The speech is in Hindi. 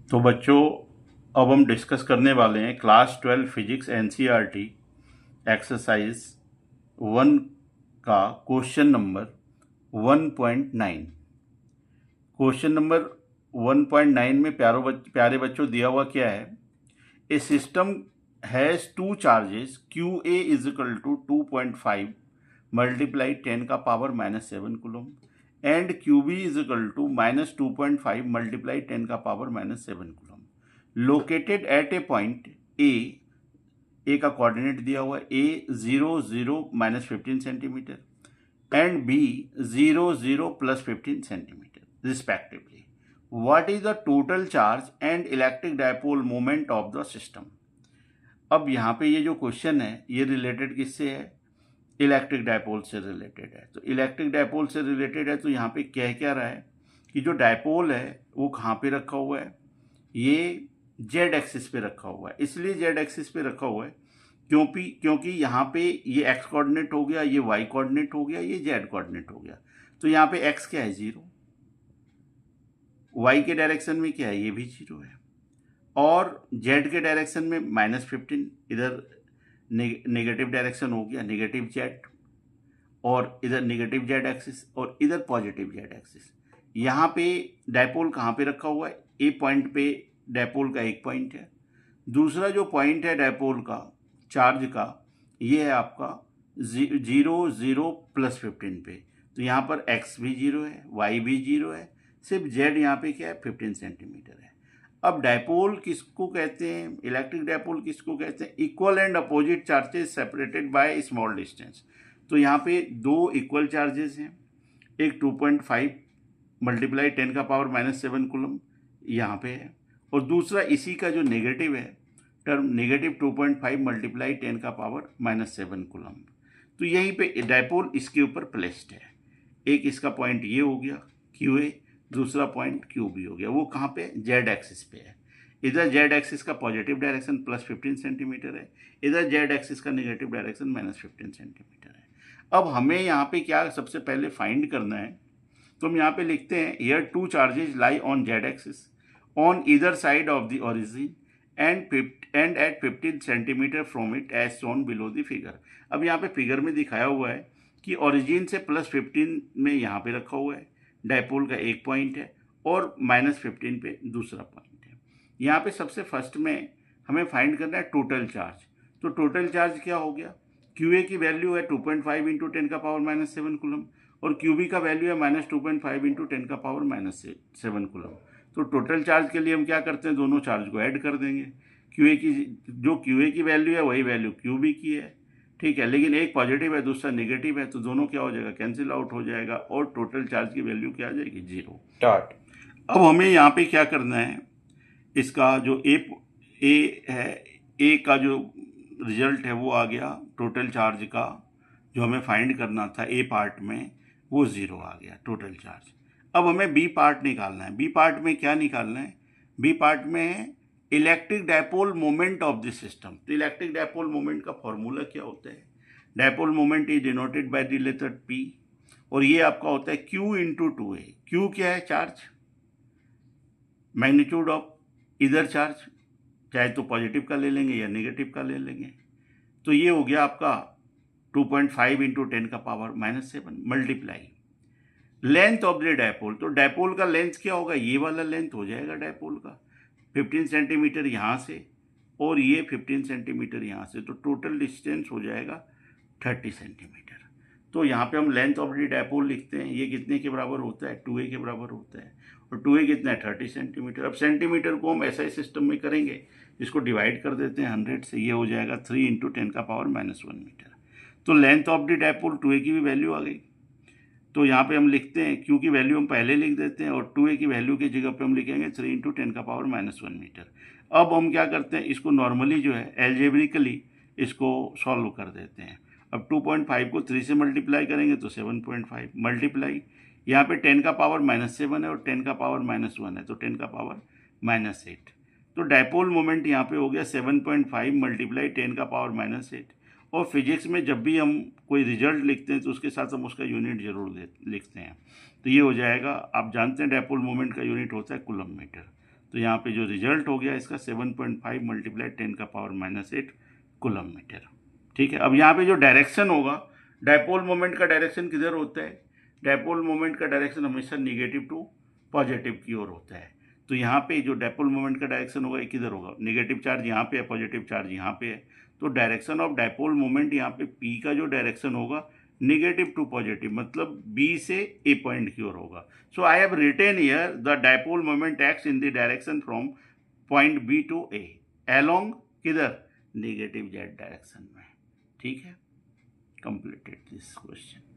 तो बच्चों, अब हम डिस्कस करने वाले हैं क्लास 12 फिजिक्स एनसीईआरटी एक्सरसाइज 1 का क्वेश्चन नंबर 1.9। क्वेश्चन नंबर 1.9 में प्यारे बच्चों दिया हुआ क्या है? A system has two charges Q A is equal to 2.5 multiply 10 का power -7 coulomb and Q B is equal to -2.5 multiply 10 का power -7 coulomb located at a point A का कोऑर्डिनेट दिया हुआ है A 0 0 -15 centimetre and B 0 0 +15 centimetre respectively. What is the total charge and electric dipole moment of the system? अब यहाँ पे ये जो क्वेश्चन है ये रिलेटेड किससे है? इलेक्ट्रिक डायपोल से रिलेटेड है। तो इलेक्ट्रिक डायपोल से रिलेटेड है तो यहाँ पे कह क्या रहा है कि जो डायपोल है वो कहाँ पे रखा हुआ है? ये जेड एक्सिस पे रखा हुआ है। इसलिए जेड एक्सिस पे रखा हुआ है क्योंकि यहाँ पे ये एक्स कोऑर्डिनेट हो गया, ये वाई कोऑर्डिनेट हो गया, ये जेड कोऑर्डिनेट हो गया। तो यहाँ पे एक्स क्या है? 0। वाई के डायरेक्शन में क्या है? ये भी 0 है। और जेड के डायरेक्शन में -15, इधर नेगेटिव डायरेक्शन हो गया, नेगेटिव जेड, और इधर नेगेटिव जेड एक्सिस और इधर पॉजिटिव जेड एक्सिस। यहाँ पे डायपोल कहाँ पे रखा हुआ है? ए पॉइंट पे डायपोल का एक पॉइंट है। दूसरा जो पॉइंट है डायपोल का चार्ज का, ये है आपका 0 0 +15 पे। तो यहाँ पर x भी 0 है, y भी 0 है, सिर्फ z यहाँ पे क्या है? 15 सेंटीमीटर है। अब डायपोल किसको कहते हैं? इलेक्ट्रिक डायपोल किसको कहते हैं? Equal and opposite charges separated by small distance. तो यहाँ पे दो इक्वल चार्जेस हैं, एक 2.5 मल्टीप्लाई 10 का पावर -7 कूलम यहाँ पे है, और दूसरा इसी का जो नेगेटिव है टर्म नेगेटिव 2.5 मल्टीप्लाई 10 का पावर -7 कूलम। तो यहीं पे डायपोल इसके ऊपर प्लेस्ड है। एक इसका पॉइंट ये हो गया क्यू ए, दूसरा पॉइंट क्यू बी हो गया। वो कहाँ पे? जेड एक्सिस पे है। इधर जेड एक्सिस का पॉजिटिव डायरेक्शन +15 सेंटीमीटर है, इधर जेड एक्सिस का नेगेटिव डायरेक्शन -15 सेंटीमीटर है। अब हमें यहाँ पे क्या सबसे पहले फाइंड करना है? तो हम यहाँ पे लिखते हैं here two charges lie on Z axis on either side of the origin and at 15 centimetre from it as shown below the figure. अब यहाँ पे फिगर में दिखाया हुआ है कि ओरिजिन से +15 में यहाँ पे रखा हुआ है, डायपोल का एक पॉइंट है, और -15 पे दूसरा पॉइंट है। यहाँ पे सबसे फर्स्ट में हमें फाइंड करना है टोटल चार्ज। तो टोटल चार्ज क्या हो गया? क्यू ए की वैल्यू है 2.5 इंटू 10 का पावर -7 कूलम, और क्यू बी का वैल्यू है -2.5 इंटू 10 का पावर -7 कूलम। तो टोटल चार्ज के लिए हम क्या करते हैं? दोनों चार्ज को ऐड कर देंगे। क्यू ए की वैल्यू है वही वैल्यू क्यू बी की है, ठीक है, लेकिन एक पॉजिटिव है दूसरा नेगेटिव है, तो दोनों क्या हो जाएगा? कैंसिल आउट हो जाएगा, और टोटल चार्ज की वैल्यू क्या आ जाएगी? 0 डॉट। अब हमें यहाँ पे क्या करना है? इसका जो ए है, ए का जो रिजल्ट है वो आ गया टोटल चार्ज का, जो हमें फाइंड करना था ए पार्ट में, वो 0 आ गया टोटल चार्ज। अब हमें बी पार्ट निकालना है। बी पार्ट में क्या निकालना है? बी पार्ट में है electric dipole moment of the system. तो इलेक्ट्रिक डायपोल मोमेंट का फॉर्मूला क्या होता है? Dipole moment is denoted by the letter P, और ये आपका होता है क्यू इंटू 2a। क्यू क्या है? चार्ज, मैग्नीट्यूड ऑफ इधर चार्ज, चाहे तो पॉजिटिव का ले लेंगे या नेगेटिव का ले लेंगे। तो ये हो गया आपका 2.5 इंटू 10 का power -7 multiply length of the dipole. तो डायपोल का लेंथ क्या होगा? ये वाला लेंथ हो जाएगा डायपोल का 15 सेंटीमीटर यहाँ से, और ये 15 सेंटीमीटर यहाँ से, तो टोटल डिस्टेंस हो जाएगा 30 सेंटीमीटर। तो यहाँ पे हम लेंथ ऑफ द डायपोल लिखते हैं, ये कितने के बराबर होता है? 2a के बराबर होता है, और 2a कितना है? 30 सेंटीमीटर। अब सेंटीमीटर को हम ऐसा ही सिस्टम में करेंगे, इसको डिवाइड कर देते हैं 100 से, ये हो जाएगा 3 इंटू 10 का पावर -1 मीटर। तो length of the dipole 2a की भी वैल्यू आ गई। तो यहाँ पे हम लिखते हैं क्यू की वैल्यू हम पहले लिख देते हैं, और 2a की वैल्यू की जगह पे हम लिखेंगे 3 इंटू 10 का पावर -1 मीटर। अब हम क्या करते हैं? इसको नॉर्मली जो है एल्जेब्रिकली इसको सॉल्व कर देते हैं। अब 2.5 को 3 से मल्टीप्लाई करेंगे तो 7.5 मल्टीप्लाई, यहाँ पे 10 का पावर -7 है और 10 का पावर -1 है, तो 10 का पावर -8। तो डायपोल मोमेंट यहाँ पे हो गया 7.5 मल्टीप्लाई 10 का पावर -8। और फिजिक्स में जब भी हम कोई रिजल्ट लिखते हैं तो उसके साथ हम उसका यूनिट जरूर लिखते हैं। तो ये हो जाएगा, आप जानते हैं डायपोल मोमेंट का यूनिट होता है कूलम मीटर। तो यहाँ पे जो रिजल्ट हो गया इसका 7.5 मल्टीप्लाई 10⁻⁸ कूलम मीटर। ठीक है, अब यहाँ पे जो डायरेक्शन होगा, डायपोल मोमेंट का डायरेक्शन किधर होता है? डायपोल मोमेंट का डायरेक्शन हमेशा निगेटिव टू पॉजिटिव की ओर होता है। तो यहाँ पे जो डायपोल मोमेंट का डायरेक्शन होगा ये किधर होगा? निगेटिव चार्ज यहाँ पे है, पॉजिटिव चार्ज यहाँ पे है। तो डायरेक्शन ऑफ डायपोल मोमेंट यहाँ पे पी का जो डायरेक्शन होगा निगेटिव टू पॉजिटिव, मतलब बी से ए पॉइंट की ओर होगा। So I have written here the dipole moment acts in the direction from point B to A along किधर? नेगेटिव जेड डायरेक्शन में। ठीक है, कंप्लीटेड दिस क्वेश्चन।